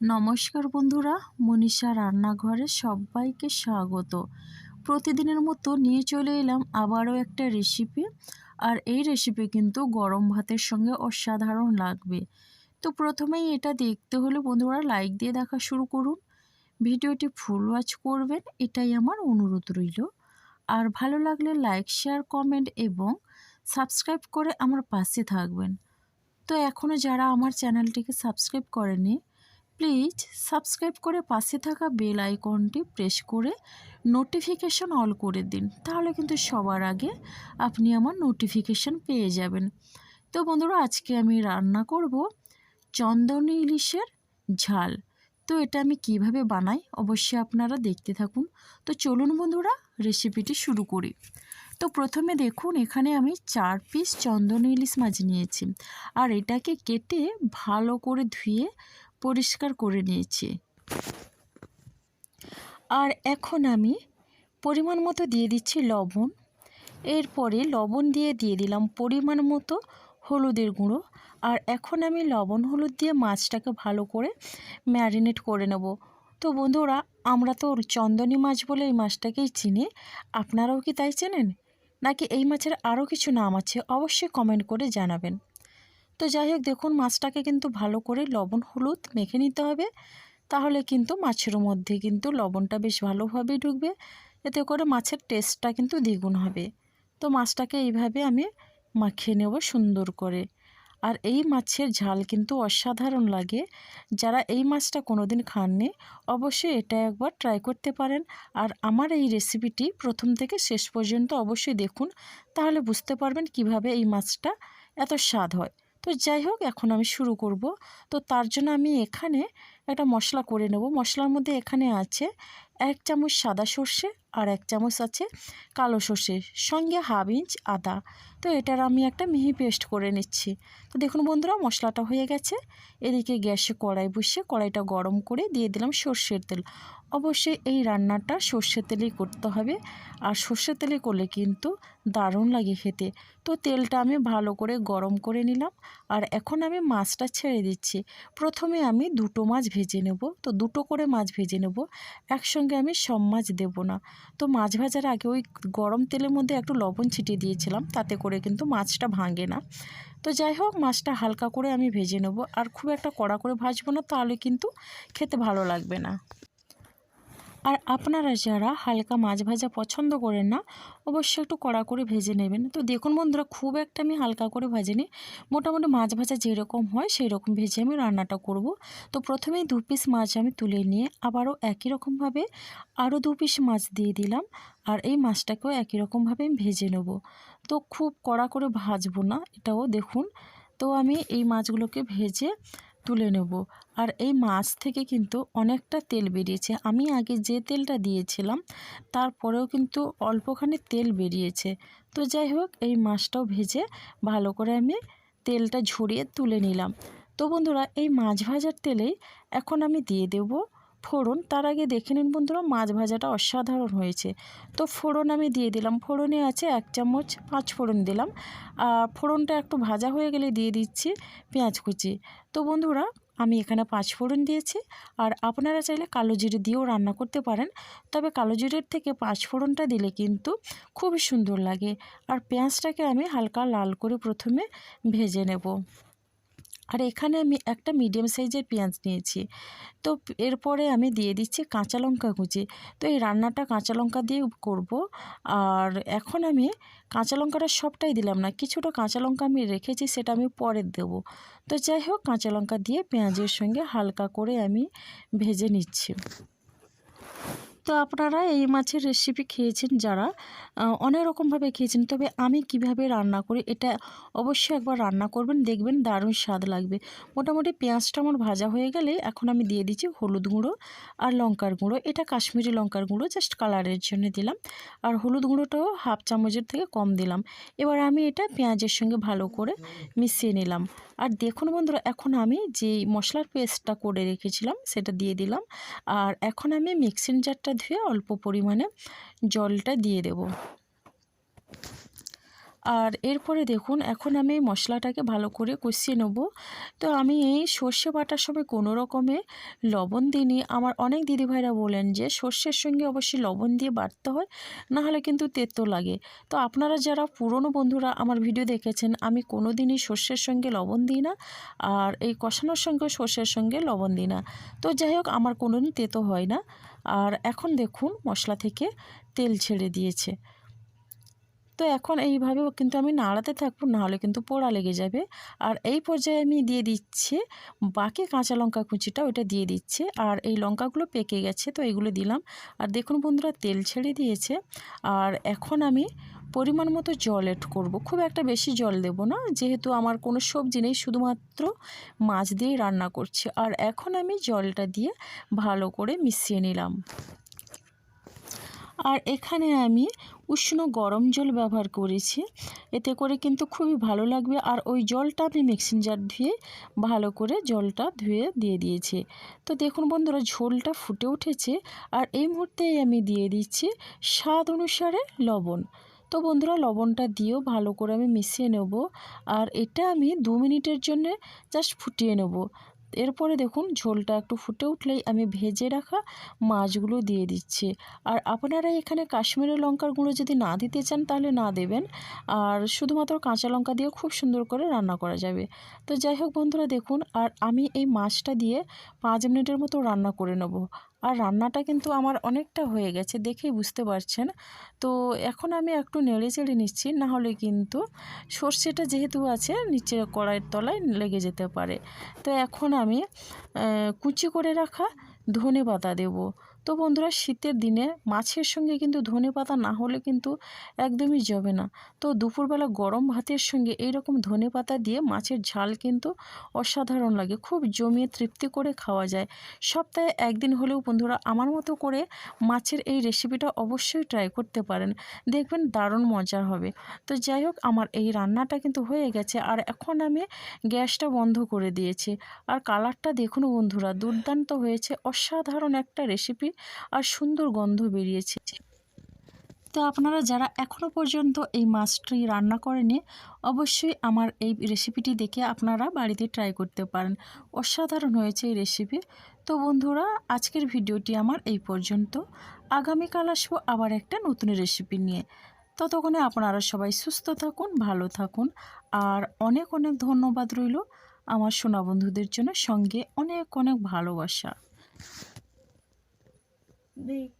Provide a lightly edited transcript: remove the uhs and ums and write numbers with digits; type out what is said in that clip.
নমস্কার বন্ধুরা, মনীষা রান্নাঘরে সবাইকে স্বাগত। প্রতিদিনের মতো নিয়ে চলে এলাম আবারও একটা রেসিপি। আর এই রেসিপি কিন্তু গরম ভাতের সঙ্গে অসাধারণ লাগবে। তো প্রথমেই এটা দেখতে হলে বন্ধুরা লাইক দিয়ে দেখা শুরু করুন। ভিডিওটি ফুল ওয়াচ করবেন, এটাই আমার অনুরোধ রইল। আর ভালো লাগলে লাইক, শেয়ার, কমেন্ট এবং সাবস্ক্রাইব করে আমার পাশে থাকবেন। তো এখনও যারা আমার চ্যানেলটিকে সাবস্ক্রাইব করেনি, প্লিজ সাবস্ক্রাইব করে পাশে থাকা বেল আইকনটি প্রেস করে নোটিফিকেশন অল করে দিন, তাহলে কিন্তু সবার আগে আপনি আমার নোটিফিকেশন পেয়ে যাবেন। তো বন্ধুরা, আজকে আমি রান্না করব চন্দনী ইলিশের ঝাল। তো এটা আমি কিভাবে বানাই অবশ্যই আপনারা দেখতে থাকুন। তো চলুন বন্ধুরা, রেসিপিটি শুরু করি। তো প্রথমে দেখুন, এখানে আমি 4 পিস চন্দনী ইলিশ মাছ নিয়েছি। আর এটাকে কেটে ভালো করে ধুয়ে পরিষ্কার করে নিয়েছি। আর এখন আমি পরিমাণ মতো দিয়ে দিচ্ছি লবণ। এরপরে লবণ দিয়ে দিলাম পরিমাণ মতো হলুদের গুঁড়ো। আর এখন আমি লবণ হলুদ দিয়ে মাছটাকে ভালো করে ম্যারিনেট করে নেব। তো বন্ধুরা, আমরা তো চন্দনী মাছ বলে এই মাছটাকেই চিনি। আপনারাও কি তাই চেনেন, নাকি এই মাছের আরও কিছু নাম আছে? অবশ্যই কমেন্ট করে জানাবেন। তো যাই হোক, দেখুন মাছটাকে কিন্তু ভালো করে লবণ হলুদ মেখে নিতে হবে, তাহলে কিন্তু মাছের মধ্যে কিন্তু লবণটা বেশ ভালোভাবেই ঢুকবে, এতে করে মাছের টেস্টটা কিন্তু দ্বিগুণ হবে। তো মাছটাকে এইভাবে আমি মাখিয়ে নেব সুন্দর করে। আর এই মাছের ঝাল কিন্তু অসাধারণ লাগে। যারা এই মাছটা কোনোদিন খাননি, অবশ্যই এটা একবার ট্রাই করতে পারেন। আর আমার এই রেসিপিটি প্রথম থেকে শেষ পর্যন্ত অবশ্যই দেখুন, তাহলে বুঝতে পারবেন কিভাবে এই মাছটা এত স্বাদ হয়। তো যাই হোক, এখন আমি শুরু করব। তো তার জন্য আমি এখানে একটা মশলা করে নেব। মশলার মধ্যে এখানে আছে 1 চামচ সাদা সর্ষে আর 1 চামচ আছে কালো সর্ষে, সঙ্গে হাফ ইঞ্চ আদা। তো এটার আমি একটা মিহি পেস্ট করে নিচ্ছি। তো দেখুন বন্ধুরা, মশলাটা হয়ে গেছে। এদিকে গ্যাসে কড়াই বসিয়ে কড়াইটা গরম করে দিয়ে দিলাম সর্ষের তেল। অবশ্যই এই রান্নাটা সর্ষের তেলেই করতে হবে, আর সর্ষের তেলে করলে কিন্তু দারুণ লাগে খেতে। তো তেলটা আমি ভালো করে গরম করে নিলাম। আর এখন আমি মাছটা ছেড়ে দিচ্ছি। প্রথমে আমি 2টো মাছ ভেজে নেব। তো 2টো করে মাছ ভেজে নেব, একসঙ্গে আমি সব মাছ দেব না। তো মাছ ভাজার আগে ওই গরম তেলের মধ্যে একটু লবণ ছিটিয়ে দিয়েছিলাম, তাতে করে কিন্তু মাছটা ভাঙে না। তো যাই হোক, মাছটা হালকা করে আমি ভেজে নেব, আর খুব একটা কড়া করে ভাজবো না, তাহলে কিন্তু খেতে ভালো লাগবে না। আর আপনারা যারা হালকা মাছ ভাজা পছন্দ করেন না, অবশ্যই একটু কড়া করে ভেজে নেবেন। তো দেখুন বন্ধুরা, খুব একটা আমি হালকা করে ভাজিনি, মোটামুটি মাছ ভাজা যেরকম হয় সেই রকম ভেজে আমি রান্নাটা করব। তো প্রথমেই 2 পিস মাছ আমি তুলে নিয়ে আবারও একই রকমভাবে আরও 2 পিস মাছ দিয়ে দিলাম। আর এই মাছটাকেও একই রকমভাবে আমি ভেজে নেব। তো খুব কড়া করে ভাজবো না, এটাও দেখুন। তো আমি এই মাছগুলোকে ভেজে তুলে নেব। আর এই মাছ থেকে কিন্তু অনেকটা তেল বেরিয়েছে। আমি আগে যে তেলটা দিয়েছিলাম তারপরেও কিন্তু অল্পখানি তেল বেরিয়েছে। তো যাই হোক, এই মাছটাও ভেজে ভালো করে আমি তেলটা ঝরিয়ে তুলে নিলাম। তো বন্ধুরা, এই মাছ ভাজার তেলেই এখন আমি দিয়ে দেব ফোড়ন। তার আগে দেখে নিন বন্ধুরা, মাছ ভাজাটা অসাধারণ হয়েছে। তো ফোড়ন আমি দিয়ে দিলাম। ফোড়নে আছে 1 চামচ 5 ফোড়ন দিলাম। আর ফোড়নটা একটু ভাজা হয়ে গেলে দিয়ে দিচ্ছি পেঁয়াজ কুচি। তো বন্ধুরা, আমি এখানে 5 ফোড়ন দিয়েছি। আর আপনারা চাইলে কালো জিরে দিয়েও রান্না করতে পারেন, তবে কালো জিরের থেকে 5 ফোড়নটা দিলে কিন্তু খুবই সুন্দর লাগে। আর পেঁয়াজটাকে আমি হালকা লাল করে প্রথমে ভেজে নেব। আর এখানে আমি একটা মিডিয়াম সাইজের পেঁয়াজ নিয়েছি। তো এরপরে আমি দিয়ে দিচ্ছি কাঁচা লঙ্কা কুচি। তো এই রান্নাটা কাঁচা লঙ্কা দিয়ে করব। আর এখন আমি কাঁচা লঙ্কাটা সবটাই দিলাম না, কিছুটা কাঁচা লঙ্কা আমি রেখেছি, সেটা আমি পরে দেব। তো যাই হোক, কাঁচা লঙ্কা দিয়ে পেঁয়াজের সঙ্গে হালকা করে আমি ভেজে নিচ্ছি। তো আপনারা এই মাছের রেসিপি খেয়েছেন যারা, অনেক রকমভাবে খেয়েছেন, তবে আমি কিভাবে রান্না করি এটা অবশ্যই একবার রান্না করবেন, দেখবেন দারুণ স্বাদ লাগবে। মোটামুটি পেঁয়াজটা আমার ভাজা হয়ে গেলে এখন আমি দিয়ে দিচ্ছি হলুদ গুঁড়ো আর লঙ্কার গুঁড়ো। এটা কাশ্মীরি লঙ্কার গুঁড়ো, জাস্ট কালারের জন্য দিলাম। আর হলুদ গুঁড়োটাও হাফ চামচের থেকে কম দিলাম। এবার আমি এটা পেঁয়াজের সঙ্গে ভালো করে মিশিয়ে নিলাম। আর দেখুন বন্ধুরা, এখন আমি যেই মশলার পেস্টটা করে রেখেছিলাম সেটা দিয়ে দিলাম। আর এখন আমি মিক্সিং জারটা ধুয়ে অল্প পরিমাণে জলটা দিয়ে দেব। আর এরপরে দেখুন এখন আমি এই মশলাটাকে ভালো করে কষিয়ে নেব। তো আমি এই সর্ষে বাটার সময় কোনো রকমে লবণ দিইনি। আমার অনেক দিদিভাইরা বলেন যে সর্ষের সঙ্গে অবশ্যই লবণ দিয়ে বাটতে হয়, না হলে কিন্তু তেতো লাগে। তো আপনারা যারা পুরনো বন্ধুরা আমার ভিডিও দেখেছেন, আমি কোনো দিনই সর্ষের সঙ্গে লবণ দিই না, আর এই কষানোর সঙ্গেও সর্ষের সঙ্গে লবণ দিই না। তো যাই হোক আমার কোনো দিন তেতো হয় না। আর এখন দেখুন মশলা থেকে তেল ছেড়ে দিয়েছে। তো এখন এইভাবেও কিন্তু আমি নাড়াতে থাকবো, নাহলে কিন্তু পোড়া লেগে যাবে। আর এই পর্যায়ে আমি দিয়ে দিচ্ছি বাকি কাঁচা লঙ্কা কুচিটা, ওইটা দিয়ে দিচ্ছি। আর এই লঙ্কাগুলো পেকে গেছে, তো এগুলো দিলাম। আর দেখুন বন্ধুরা তেল ছেড়ে দিয়েছে। আর এখন আমি পরিমাণ মতো জল এড করব। খুব একটা বেশি জল দেব না, যেহেতু আমার কোনো সবজি নেই, শুধুমাত্র মাছ দিয়েই রান্না করছি। আর এখন আমি জলটা দিয়ে ভালো করে মিশিয়ে নিলাম। আর এখানে আমি উষ্ণ গরম জল ব্যবহার করেছি, এতে করে কিন্তু খুবই ভালো লাগবে। আর ওই জলটা আমি মিক্সিং জার ধুয়ে ভালো করে জলটা ধুয়ে দিয়ে দিয়েছি। তো দেখুন বন্ধুরা ঝোলটা ফুটে উঠেছে। আর এই মুহূর্তেই আমি দিয়ে দিচ্ছি স্বাদ অনুসারে লবণ। তো বন্ধুরা লবণটা দিয়েও ভালো করে আমি মিশিয়ে নেব। আর এটা আমি 2 মিনিটের জন্যে জাস্ট ফুটিয়ে নেব। এরপরে দেখুন ঝোলটা একটু ফুটে উঠলেই আমি ভেজে রাখা মাছগুলো দিয়ে দিচ্ছি। আর আপনারা এখানে কাশ্মীরি লঙ্কার গুঁড়ো যদি না দিতে চান তাহলে না দেবেন, আর শুধুমাত্র কাঁচা লঙ্কা দিয়ে খুব সুন্দর করে রান্না করা যাবে। তো যাই হোক বন্ধুরা দেখুন, আর আমি এই মাছটা দিয়ে 5 মিনিটের মতো রান্না করে নেব। আর রান্নাটা কিন্তু আমার অনেকটা হয়ে গেছে, দেখেই বুঝতে পারছেন। তো এখন আমি একটু নেড়ে চেড়ে নিচ্ছি, না হলে কিন্তু সর্ষেটা যেহেতু আছে নিচে কড়াইয়ের তলায় লেগে যেতে পারে। তো এখন আমি কুচি করে রাখা ধনেপাতা দেব। তো বন্ধুরা শীতের দিনে মাছের সঙ্গে কিন্তু ধনেপাতা না হলে কিন্তু একদমই জমে না। তো দুপুরবেলা গরম ভাতের সঙ্গে এইরকম ধনেপাতা দিয়ে মাছের ঝাল কিন্তু অসাধারণ লাগে, খুব জমিয়ে তৃপ্তি করে খাওয়া যায়। সপ্তাহে একদিন হলেও বন্ধুরা আমার মতো করে মাছের এই রেসিপিটা অবশ্যই ট্রাই করতে পারেন, দেখবেন দারুণ মজার হবে। তো যাই হোক আমার এই রান্নাটা কিন্তু হয়ে গেছে। আর এখন আমি গ্যাসটা বন্ধ করে দিয়েছি। আর কালারটা দেখুন বন্ধুরা দুর্দান্ত হয়েছে, অসাধারণ একটা রেসিপি, আর সুন্দর গন্ধ বেরিয়েছে। তো আপনারা যারা এখনও পর্যন্ত এই মাছটি রান্না করেনি, অবশ্যই আমার এই রেসিপিটি দেখে আপনারা বাড়িতে ট্রাই করতে পারেন। অসাধারণ হয়েছে এই রেসিপি। তো বন্ধুরা আজকের ভিডিওটি আমার এই পর্যন্ত। আগামীকাল আসবো আবার একটা নতুন রেসিপি নিয়ে। ততক্ষণে আপনারা সবাই সুস্থ থাকুন, ভালো থাকুন। আর অনেক অনেক ধন্যবাদ রইল আমার সোনা বন্ধুদের জন্য, সঙ্গে অনেক অনেক ভালোবাসা।